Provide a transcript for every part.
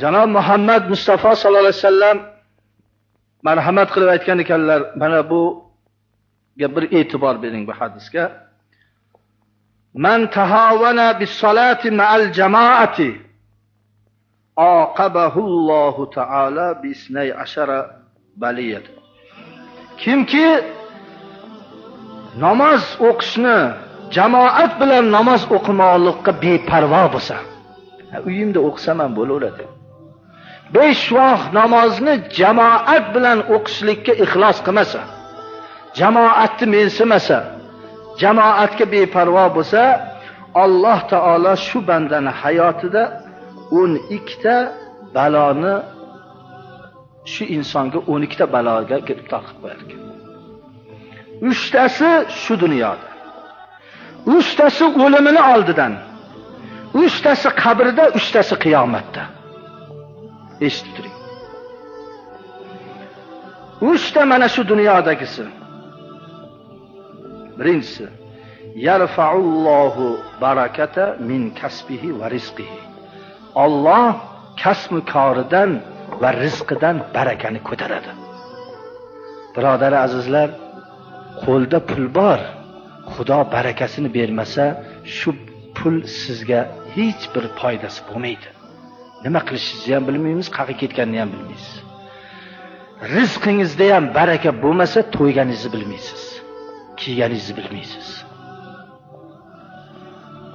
Janob Muhammad Mustafa sallallohu alayhi vasallam marhamat qilib aytgan ekanlar, mana buga bir e'tibor bering bu hadisga. Man tahawana bis-salati ma'al jama'ati aqabahullohu ta'ala bi-isnay ashara baliyat. Kimki namoz o'qishni, jamoat bilan namoz o'qimoqlikka beparvo bo'lsa, uyimda o'qisam ham bo'laveradi. 5 vaqt namozni jamoat bilan o'qishlikka ixlos qilmasa, jamoatni mensimasa, jamoatga beparvo bo'lsa, Alloh taolo shu bandani hayotida 12 ta baloni, shu insonga 12 ta baloga giriftor qilib qo'yar ekan. 3 tasi shu dunyoda, 3 tasi o'limini oldidan, 3 tasi qabrda, 3 tasi qiyomatda. Eshitib turing. 3 ta mana shu dunyodagisi. Birinchisi, yarfa'ullohu barakata min kasbihi va rizqihi. Alloh kasb-u koridan va rizqidan barakani ko'taradi. Birodar azizlar, qo'lda pul bor, Xudo barakasini bermasa, shu pul sizga hech bir foydasi bo'lmaydi. Nima qilishingizni ham bilmaysiz, qayerga ketganini ham bilmaysiz. Rizqingizda ham baraka bo'lmasa, to'yganingizni bilmaysiz, kiyganingizni bilmaysiz.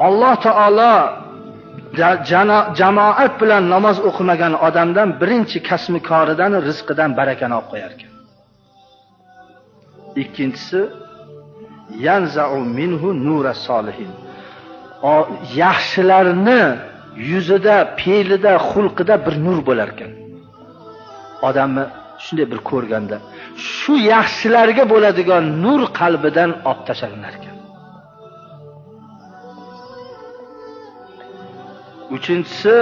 Alloh taolo jamoat bilan namoz o'qimagan odamdan birinchi kasb-u koridan, rizqidan barakani olib qo'yar ekan. Ikkinchisi, yanza'u minhu nura solihin. Yaxshilarni yuzida, fe'lida, xulqida bir nur bo'lar ekan. Odamni shunday bir ko'rganda, shu yaxshilarga bo'ladigan nur qalbidan olib tashlanar ekan. Uchinchisi,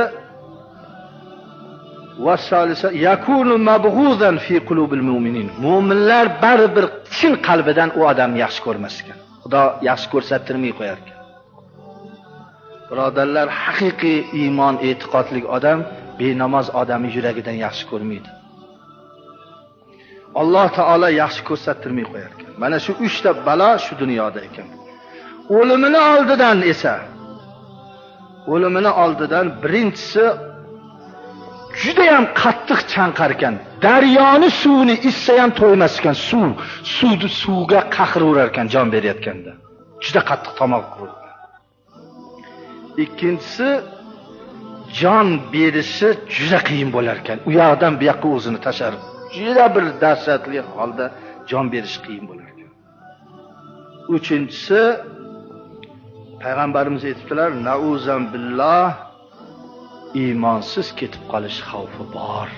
vasalisa yakunu mabghuzan fi qulubil mu'minin. Mu'minlar baribir chin qalbidan u odamni yaxshi ko'rmas ekan. Xudo yaxshi ko'rsattirmay qo'yar ekan. Birodarlar, haqiqiy iymon, e'tiqodli odam benamoz odamni yuragidan yaxshi ko'rmaydi. Alloh taolo yaxshi ko'rsattirmay qo'yar ekan. Mana shu 3 ta balo shu dunyoda ekan. O'limini oldidan esa, o'limini oldidan birinchisi juda ham qattiq chanqar ekan. Daryoni suvini ichsa ham to'ymas ekan. Suvga qahraverar ekan jon berayotganda. Juda qattiq tomoq qurar. Ikkinchisi, jon berishi juda qiyin bo'lar ekan. U yoqdan bu yoqqa o'zini tashar. Juda bir dahshatli holda jon berish qiyin bo'lar ekan. Uchinchisi, payg'ambarimiz aytibdilar, nauzan billah, iymonsiz ketib qolish xavfi bor.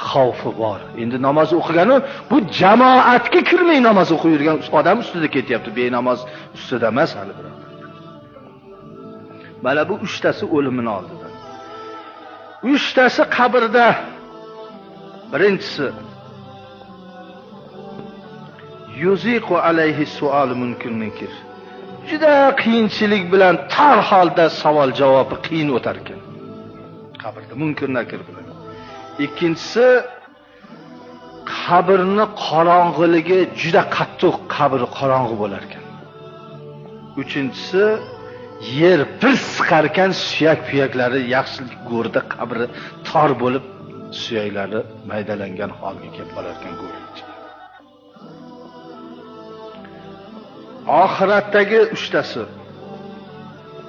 Xavfi bor. Endi namoz o'qigani bu jamoatga kirmay namoz o'qib yurgan odam ustida ketyapti, benamoz ustida emas hali biroq. Mana bu 3 tasi o'limini oldidan. 3 tasi qabrda. Birinchisi, yuziqu alayhi sual munkir munkir. Juda qiyinchilik bilan tar holda savol javobi qiyin o'tar ekan. Qabrda munkir nakir bilan. Ikkinchisi, qabrni qorong'iligi juda qattiq, qabr qorong'i bo'lar ekan. Uchinchisi, yer bir siqarkan suyak-puyaklari yaxshilik go'rda qabri tor bo'lib, suyaklari maydalangan holga kelib qolar ekan go'rlikcha. Oxiratdagi 3 tasi.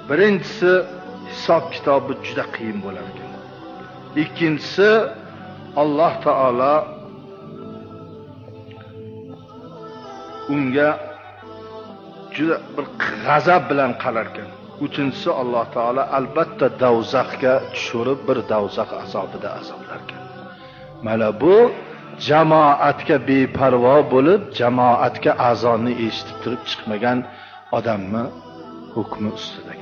Birinchisi, hisob kitobi juda qiyin bo'lar ekan. Ikkinchisi, Alloh taolo unga juda bir g'azab bilan qarar ekan. Uchinchisi, Alloh taolo albatta dovzaxga tushirib, bir dovzax azobida azoblar ekan. Mana bu jamoatga beparvo bo'lib, jamoatga azonni eshitib turib chiqmagan odamni hukmi ustida.